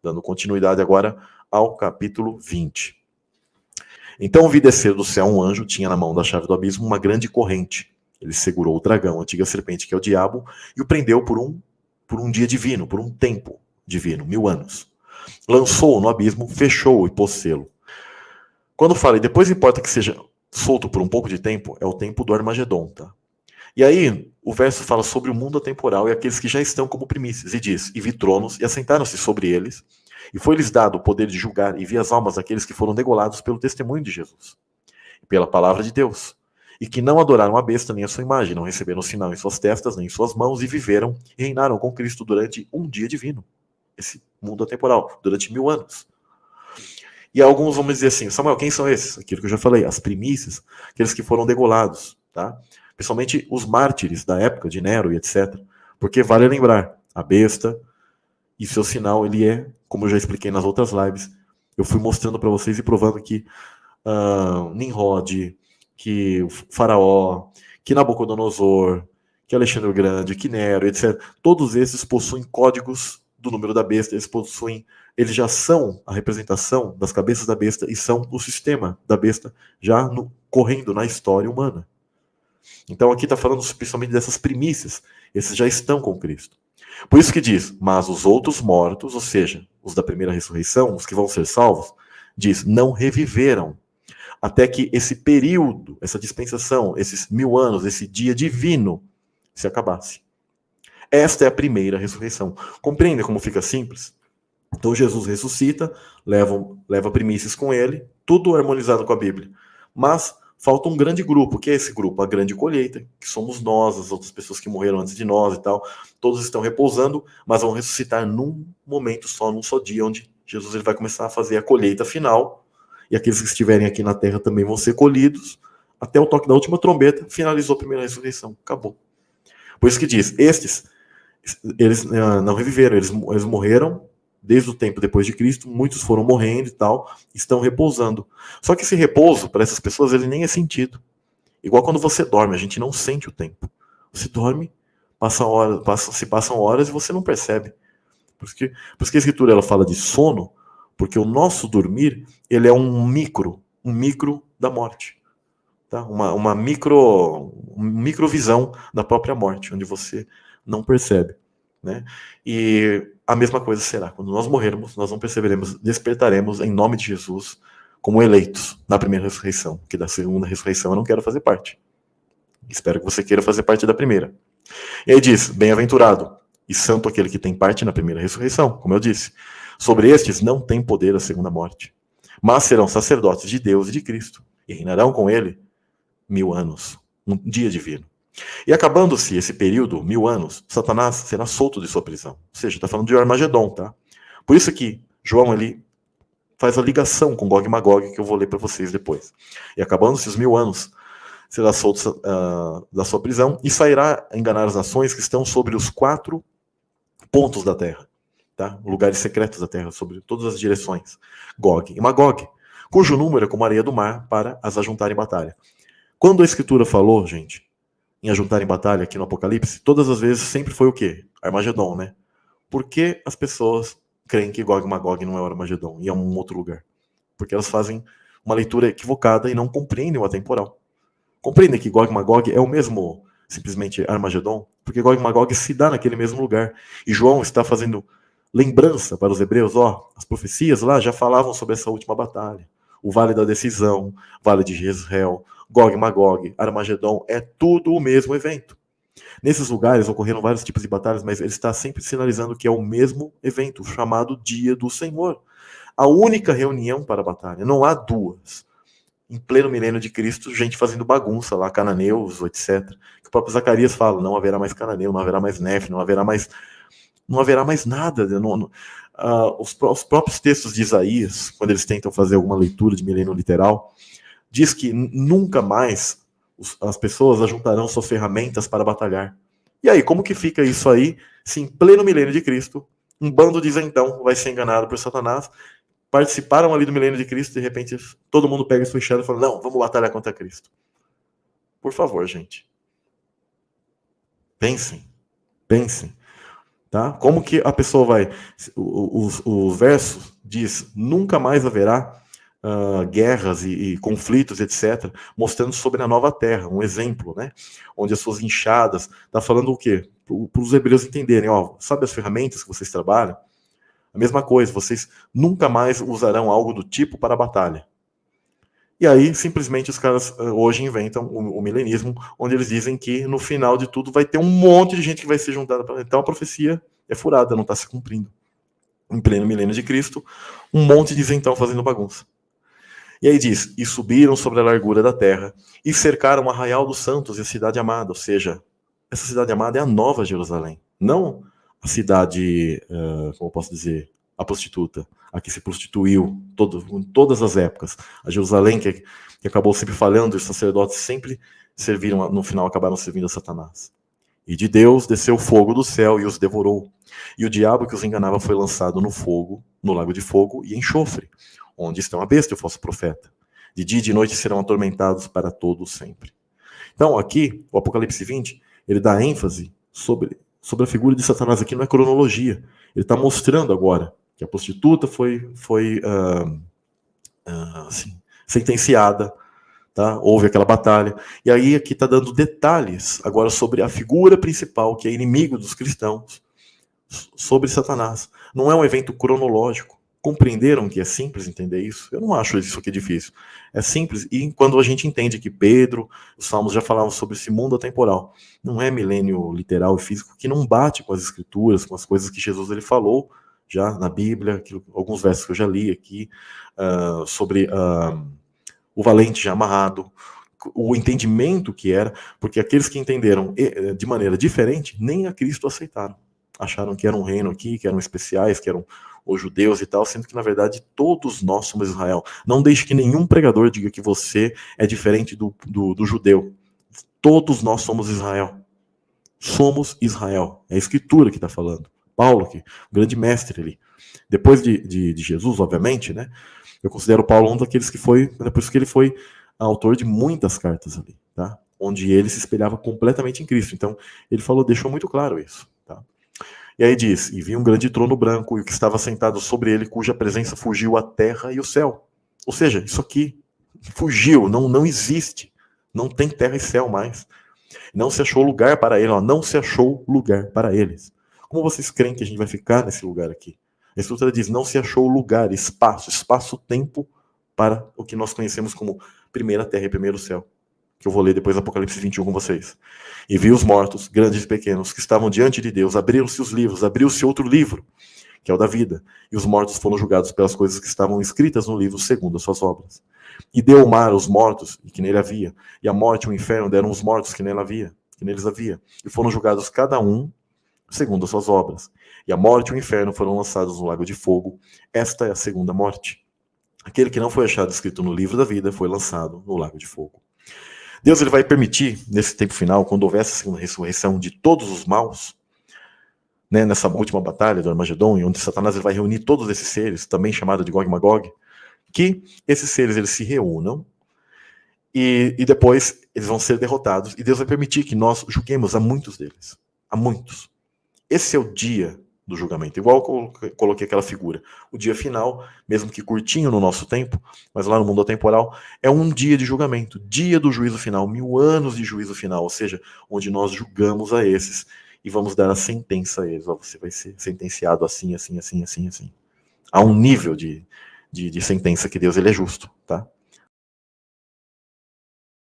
Dando continuidade agora ao capítulo 20. Então vi descer do céu um anjo, tinha na mão da chave do abismo uma grande corrente. Ele segurou o dragão, a antiga serpente que é o diabo, e o prendeu por um dia divino, por um tempo divino, 1000 anos. Lançou-o no abismo, fechou-o e pôs selo. Quando fala, e depois importa que seja solto por um pouco de tempo, é o tempo do Armagedon, tá? E aí, o verso fala sobre o mundo atemporal e aqueles que já estão como primícias, e diz, e vi tronos, e assentaram-se sobre eles, e foi-lhes dado o poder de julgar, e vi as almas daqueles que foram degolados pelo testemunho de Jesus, e pela palavra de Deus, e que não adoraram a besta nem a sua imagem, não receberam sinal em suas testas, nem em suas mãos, e viveram e reinaram com Cristo durante um dia divino, esse mundo atemporal, durante 1000 anos. E alguns vão me dizer assim, Samuel, quem são esses? Aquilo que eu já falei, as primícias, aqueles que foram degolados, tá? Principalmente os mártires da época de Nero e etc. Porque vale lembrar, a besta e seu sinal, ele é, como eu já expliquei nas outras lives, eu fui mostrando para vocês e provando que Nimrod, que o Faraó, que Nabucodonosor, que Alexandre o Grande, que Nero, etc. Todos esses possuem códigos do número da besta, eles já são a representação das cabeças da besta e são o sistema da besta já correndo na história humana. Então aqui está falando principalmente dessas primícias, esses já estão com Cristo. Por isso que diz, mas os outros mortos, ou seja, os da primeira ressurreição, os que vão ser salvos, diz, não reviveram, até que esse período, essa dispensação, esses 1000 anos, esse dia divino, se acabasse. Esta é a primeira ressurreição. Compreende como fica simples? Então Jesus ressuscita, leva primícias com ele, tudo harmonizado com a Bíblia. Mas falta um grande grupo, que é esse grupo, a grande colheita, que somos nós, as outras pessoas que morreram antes de nós e tal. Todos estão repousando, mas vão ressuscitar num momento só, num só dia, onde Jesus ele vai começar a fazer a colheita final, e aqueles que estiverem aqui na terra também vão ser colhidos, até o toque da última trombeta, finalizou a primeira ressurreição, acabou. Por isso que diz, eles não reviveram, eles morreram desde o tempo depois de Cristo, muitos foram morrendo e tal, estão repousando. Só que esse repouso, para essas pessoas, ele nem é sentido. Igual quando você dorme, a gente não sente o tempo. Você dorme, se passam horas e você não percebe. Por isso que a Escritura ela fala de sono, porque o nosso dormir, ele é um micro da morte. Tá? Uma microvisão da própria morte, onde você não percebe. Né? E a mesma coisa será, quando nós morrermos, nós não perceberemos, despertaremos em nome de Jesus como eleitos na primeira ressurreição, que da segunda ressurreição eu não quero fazer parte. Espero que você queira fazer parte da primeira. E aí diz, bem-aventurado e santo aquele que tem parte na primeira ressurreição, como eu disse. Sobre estes não tem poder a segunda morte, mas serão sacerdotes de Deus e de Cristo, e reinarão com ele 1000 anos, um dia divino. E acabando-se esse período, 1000 anos, Satanás será solto de sua prisão. Ou seja, está falando de Armagedon, tá? Por isso que João ali faz a ligação com Gog e Magog, que eu vou ler para vocês depois. E acabando-se os 1000 anos, será solto da sua prisão e sairá a enganar as nações que estão sobre os 4 pontos da terra, tá? Lugares secretos da terra, sobre todas as direções. Gog e Magog, cujo número é como a areia do mar, para as ajuntar em batalha. Quando a Escritura falou, gente, em ajuntar em batalha aqui no Apocalipse, todas as vezes sempre foi o quê? Armagedon, né? Por que as pessoas creem que Gog e Magog não é o Armagedon e é um outro lugar? Porque elas fazem uma leitura equivocada e não compreendem o atemporal. Compreendem que Gog e Magog é o mesmo, simplesmente, Armagedon? Porque Gog e Magog se dá naquele mesmo lugar. E João está fazendo lembrança para os hebreus, as profecias lá já falavam sobre essa última batalha. O Vale da Decisão, Vale de Jezreel, Gog e Magog, Armagedon, é tudo o mesmo evento. Nesses lugares ocorreram vários tipos de batalhas, mas ele está sempre sinalizando que é o mesmo evento, chamado Dia do Senhor. A única reunião para a batalha, não há duas. Em pleno milênio de Cristo, gente fazendo bagunça lá, cananeus, etc. Que o próprio Zacarias fala, não haverá mais cananeu, não haverá mais Nefe, não haverá mais nada. Os próprios textos de Isaías, quando eles tentam fazer alguma leitura de milênio literal, diz que nunca mais as pessoas ajuntarão suas ferramentas para batalhar. E aí, como que fica isso aí, se em pleno milênio de Cristo, um bando de isentão vai ser enganado por Satanás, participaram ali do milênio de Cristo, de repente todo mundo pega sua enxada e fala, não, vamos batalhar contra Cristo. Por favor, gente. Pensem. Tá? Como que a pessoa vai... O verso diz, nunca mais haverá guerras e conflitos, etc., mostrando sobre a nova terra, um exemplo, né? Onde as suas enxadas... Está falando o quê? Para os hebreus entenderem, ó, sabe as ferramentas que vocês trabalham? A mesma coisa, vocês nunca mais usarão algo do tipo para a batalha. E aí, simplesmente, os caras hoje inventam o milenismo, onde eles dizem que, no final de tudo, vai ter um monte de gente que vai ser juntada. Então, a profecia é furada, não está se cumprindo. Em pleno milênio de Cristo, um monte de isentão fazendo bagunça. E aí diz, e subiram sobre a largura da terra, e cercaram o arraial dos santos e a cidade amada. Ou seja, essa cidade amada é a nova Jerusalém. Não a cidade, como eu posso dizer, a prostituta, a que se prostituiu em todas as épocas. A Jerusalém que acabou sempre falhando, e os sacerdotes sempre serviram, no final acabaram servindo a Satanás. E de Deus desceu fogo do céu e os devorou. E o diabo que os enganava foi lançado no fogo, no lago de fogo e enxofre, onde estão a besta e o falso profeta. De dia e de noite serão atormentados para todo sempre. Então, aqui, o Apocalipse 20, ele dá ênfase sobre a figura de Satanás. Aqui não é cronologia. Ele está mostrando agora que a prostituta foi assim, sentenciada, tá? Houve aquela batalha. E aí aqui está dando detalhes agora sobre a figura principal, que é inimigo dos cristãos, sobre Satanás. Não é um evento cronológico. Compreenderam que é simples entender isso? Eu não acho isso aqui difícil. É simples, e quando a gente entende que Pedro, os Salmos já falavam sobre esse mundo atemporal, não é milênio literal e físico, que não bate com as escrituras, com as coisas que Jesus ele falou já na Bíblia, alguns versos que eu já li aqui, sobre o valente já amarrado, o entendimento que era, porque aqueles que entenderam de maneira diferente, nem a Cristo aceitaram. Acharam que era um reino aqui, que eram especiais, que eram os judeus e tal, sendo que, na verdade, todos nós somos Israel. Não deixe que nenhum pregador diga que você é diferente do judeu. Todos nós somos Israel. Somos Israel. É a Escritura que está falando. Paulo, que, o grande mestre ali. Depois de Jesus, obviamente, né? Eu considero Paulo um daqueles que foi, por isso que ele foi autor de muitas cartas ali, tá? Onde ele se espelhava completamente em Cristo. Então, ele falou, deixou muito claro isso, tá? E aí diz, e vi um grande trono branco, e o que estava sentado sobre ele, cuja presença fugiu a terra e o céu. Ou seja, isso aqui fugiu, não existe. Não tem terra e céu mais. Não se achou lugar para ele, ó, não se achou lugar para eles. Como vocês creem que a gente vai ficar nesse lugar aqui? A Escritura diz, não se achou lugar, espaço-tempo para o que nós conhecemos como primeira terra e primeiro céu. Que eu vou ler depois do Apocalipse 21 com vocês. E vi os mortos, grandes e pequenos, que estavam diante de Deus, abriram-se os livros, abriu-se outro livro, que é o da vida, e os mortos foram julgados pelas coisas que estavam escritas no livro, segundo as suas obras. E deu o mar os mortos, e que nele havia, e a morte e o inferno deram os mortos que neles havia, e foram julgados cada um segundo as suas obras. E a morte e o inferno foram lançados no lago de fogo. Esta é a segunda morte. Aquele que não foi achado escrito no livro da vida foi lançado no lago de fogo. Deus ele vai permitir, nesse tempo final, quando houver essa segunda ressurreição de todos os maus, né, nessa última batalha do Armagedon, onde Satanás ele vai reunir todos esses seres, também chamado de Gog e Magog, que esses seres eles se reúnam e depois eles vão ser derrotados. E Deus vai permitir que nós julguemos a muitos deles. A muitos. Esse é o dia do julgamento. Igual eu coloquei aquela figura. O dia final, mesmo que curtinho no nosso tempo, mas lá no mundo atemporal, é um dia de julgamento. Dia do juízo final. 1000 anos de juízo final. Ou seja, onde nós julgamos a esses e vamos dar a sentença a eles. Você vai ser sentenciado assim, assim, assim, assim, assim. Há um nível de sentença que Deus ele é justo, tá?